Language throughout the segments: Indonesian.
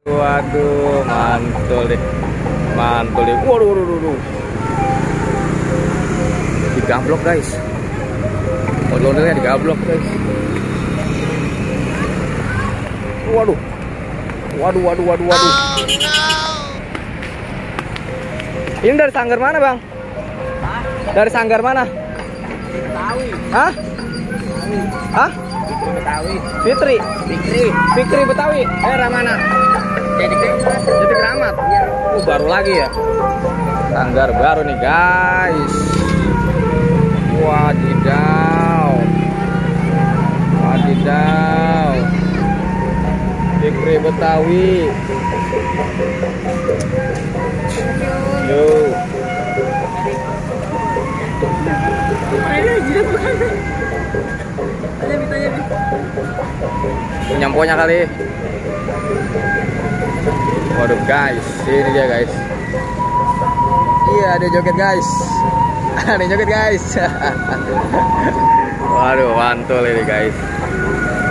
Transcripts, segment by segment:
Waduh, mantul deh. Mantul deh. Waduh. Digablok guys. Ondel-ondelnya digablok guys. Waduh. Ini dari sanggar mana, Bang? Hah? Dari sanggar mana? Betawi. Hah? Hah? Betawi. Fikri Betawi. Daerah mana? Jadi Keramat. Baru lagi ya. Sanggar baru nih, guys. Wadidaw. Fikri Betawi. Yo. Nyamponya kali. Waduh guys, ini dia guys. Iya, ada joget guys. Ada joget guys. Waduh, mantul ini guys.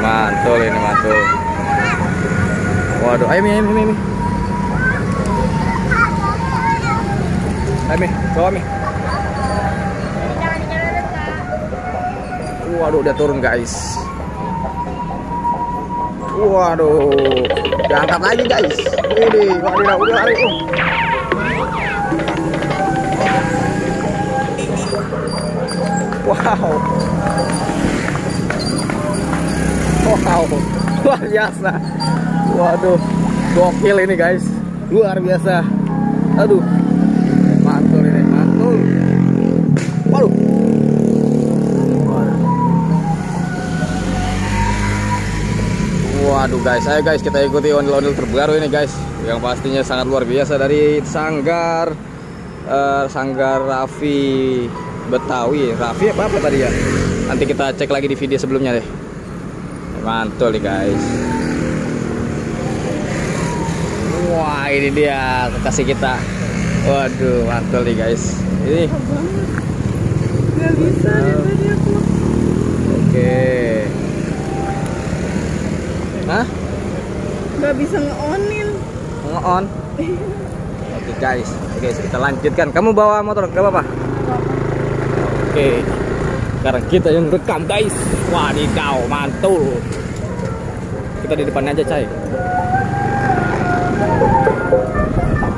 Mantul. Waduh, ayo Mi. Ayo Mi, bawa Mi. Waduh, udah turun guys. Waduh, diangkat lagi guys. Ini, wadidaw, udah lari. Wow, luar biasa. Waduh, gokil ini guys, luar biasa. Aduh, mantul ini, mantul. Waduh. Waduh guys, ayo guys kita ikuti ondel-ondel terbaru ini guys, yang pastinya sangat luar biasa dari Sanggar Raffi Betawi. Raffi apa tadi ya? Nanti kita cek lagi di video sebelumnya deh. Mantul nih guys. Wah, ini dia kekasih kita. Waduh, mantul nih guys. Ini nggak bisa tadi aku. Oke. Hah? Nggak bisa nge-onin. Nge-on. Oke guys, kita lanjutkan. Kamu bawa motor, gak apa-apa? Oke, sekarang kita yang rekam guys. Wadidaw, mantul. Kita di depannya aja, Cai.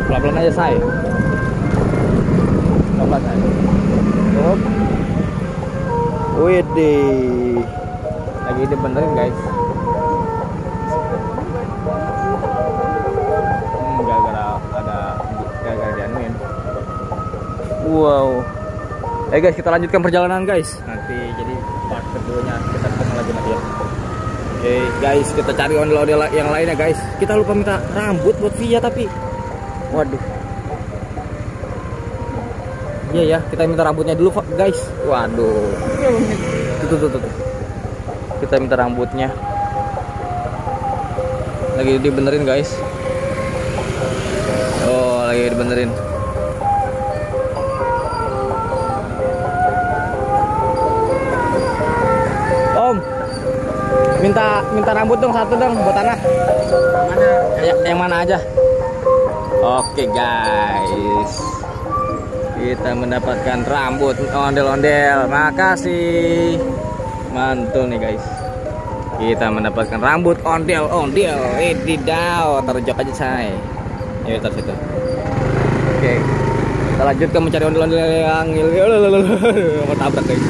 Pelan-pelan aja, Cai. Pelan-pelan aja. Hop. Widih. Lagi dibenerin guys. Gara-gara dianuin. Wow. Guys, kita lanjutkan perjalanan guys. Nanti jadi part keduanya kita ketemu lagi ya. Oke guys, kita cari ondel-ondel yang lainnya guys. Kita lupa minta rambut buat Via tapi waduh. Iya ya, kita minta rambutnya dulu guys. Waduh. Tuh. Kita minta rambutnya. Lagi dibenerin guys. Oh, lagi dibenerin. Om, minta rambut dong satu dong buat tanah. mana? Yang mana aja? Oke guys, kita mendapatkan rambut ondel-ondel. Makasih, mantul nih guys. Kita mendapatkan rambut ondel-ondel. Didaw, taruh jok aja say. Ya taruh situ. Oke, kita lanjutkan mencari ondel-ondel yang mau tabrak guys.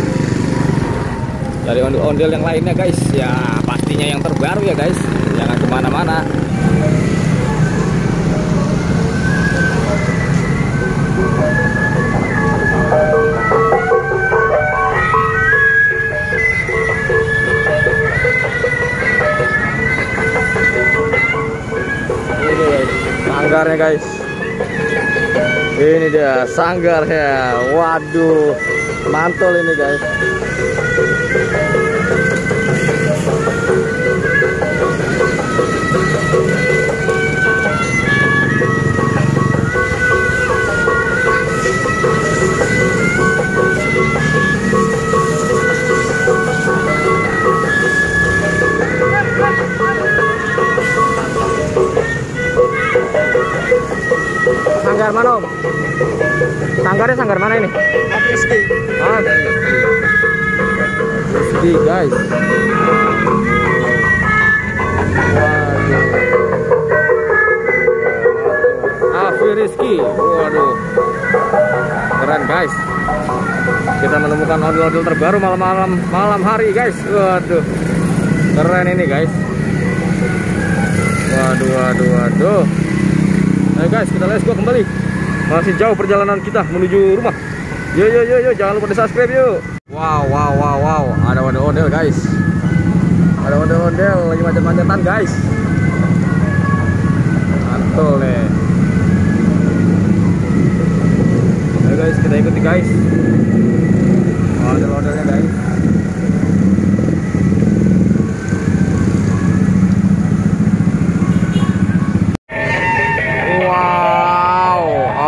Cari ondel-ondel yang lainnya guys. Ya pastinya yang terbaru ya guys. Jangan kemana-mana. Sanggarnya guys, ini dia sanggarnya. Waduh, mantul ini guys. Sanggar mana Om? Sanggarnya sanggar mana ini? Rizky. Rizky guys. Afi Rizky. Waduh. Keren guys. Kita menemukan ondel-ondel terbaru malam hari guys. Waduh. Keren ini guys. Waduh. Ayo guys, kita let's go kembali. Masih jauh perjalanan kita menuju rumah. Yo, jangan lupa di subscribe yuk. Wow. Ada ondel-ondel guys. Ada ondel-ondel lagi macet-macetan guys. Mantul nih. Ayo guys, kita ikuti guys. Ondel-ondelnya guys.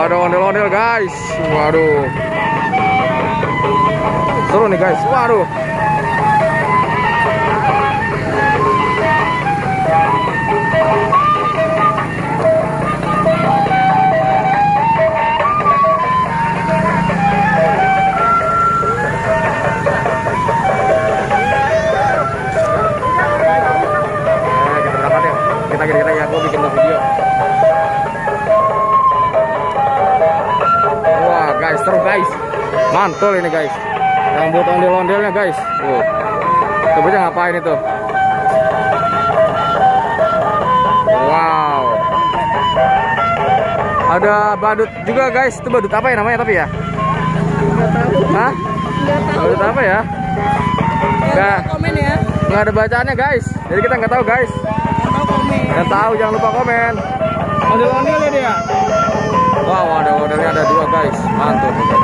Ada ondel-ondel guys. Waduh. Seru nih guys. Waduh. Kita berangkat ya. Kita ya. Aku bikin video. Guys, seru guys, mantul ini guys, yang buat ondel-ondelnya guys. Coba aja ngapain itu? Wow, ada badut juga guys. Itu badut apa ya namanya tapi ya? Nggak tahu. Hah? Nggak tahu. Badut apa ya? Komen ya. Nggak ada bacaannya guys, jadi kita nggak tahu guys. Yang tahu komen. Yang tahu jangan lupa komen. Ondel-ondelnya dia. Wow, ada modelnya ada 2 guys, mantul guys.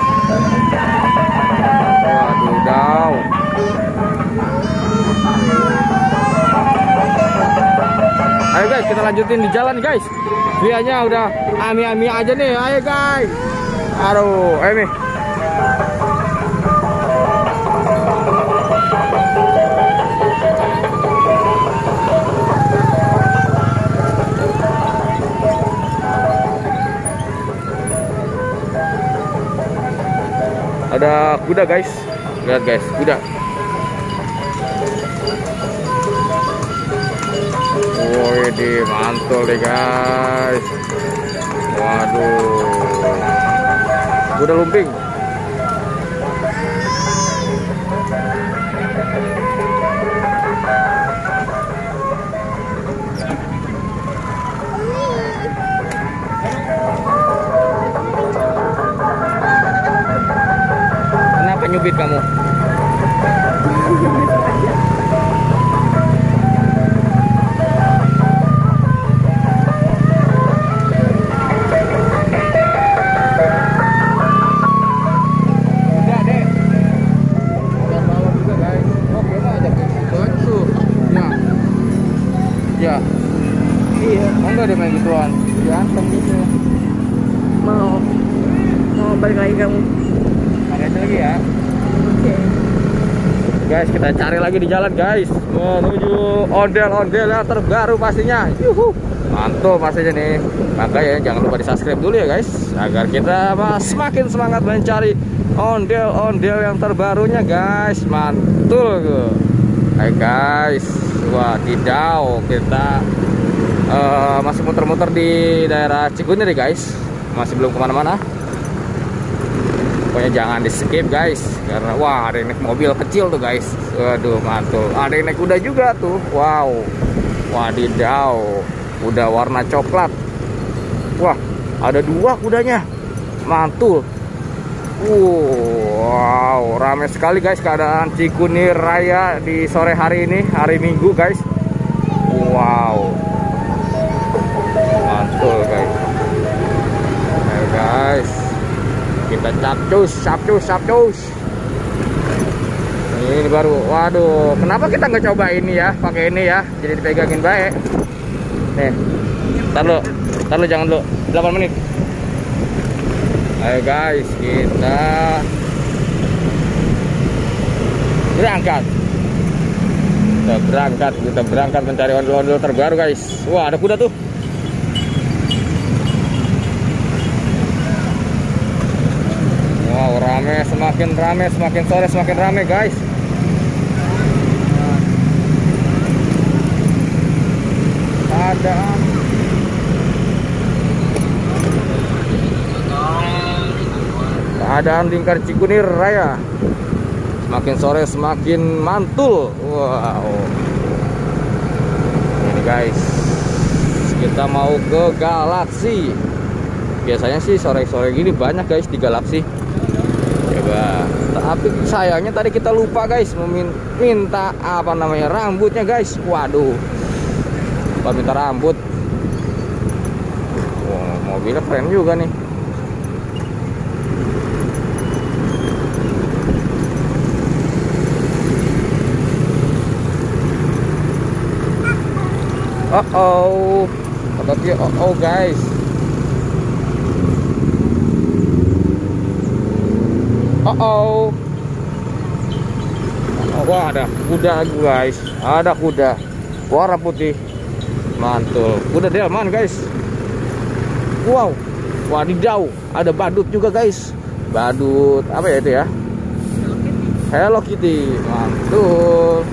Waduh. Ayo guys, kita lanjutin di jalan guys. Vianya udah ami-ami aja nih, ayo guys. Aduh, ayo nih. Ada kuda guys, lihat guys, kuda. Wih, mantul deh guys. Waduh, kuda lumping. Nyubit kamu. Udah deh. Udah malam juga guys. Oke mah aja tuh. Ya. Iya. Enggak deh main gituan. Diantem gitu. Mau balik lagi kamu. Ada lagi ya. Oke. Guys, kita cari lagi di jalan guys, menuju ondel-ondel yang terbaru pastinya. Yuhu, mantul pastinya nih. Makanya jangan lupa di subscribe dulu ya guys, agar kita semakin semangat mencari ondel-ondel yang terbarunya guys. Mantul tuh. Hai guys, wadidaw, kita masih muter-muter di daerah Cikunir guys, masih belum kemana-mana. Pokoknya jangan di skip guys, karena wah ada yang naik mobil kecil tuh guys. Waduh, mantul. Ada yang naik kuda juga tuh. Wow, wadidaw, kuda warna coklat. Wah, ada 2 kudanya, mantul. Wow, ramai sekali guys keadaan Cikunir Raya di sore hari ini, hari Minggu guys. Wow, mantul guys. Ayo guys, kita capcus. Ini baru. Waduh, kenapa kita nggak coba ini ya, pakai ini ya, jadi dipegangin baik. Nih, ntar lu jangan lu 8 menit. Ayo guys, kita berangkat. Kita berangkat mencari ondel-ondel terbaru guys. Wah, ada kuda tuh. Semakin rame, semakin sore semakin rame guys. Keadaan lingkar Cikunir Raya semakin sore semakin mantul. Wow. Ini guys, kita mau ke Galaxy. Biasanya sih sore-sore gini banyak guys di Galaxy. Coba. Tapi sayangnya tadi kita lupa guys minta apa namanya rambutnya guys. Waduh. Lupa minta rambut. Wow, mobilnya keren juga nih. Oh, hati-hati. Oh guys. Oh, wah, ada kuda guys. Ada kuda warna putih, mantul. Kuda delman guys. Wow, wadidaw. Ada badut juga guys. Badut apa ya itu ya? Hello Kitty, mantul.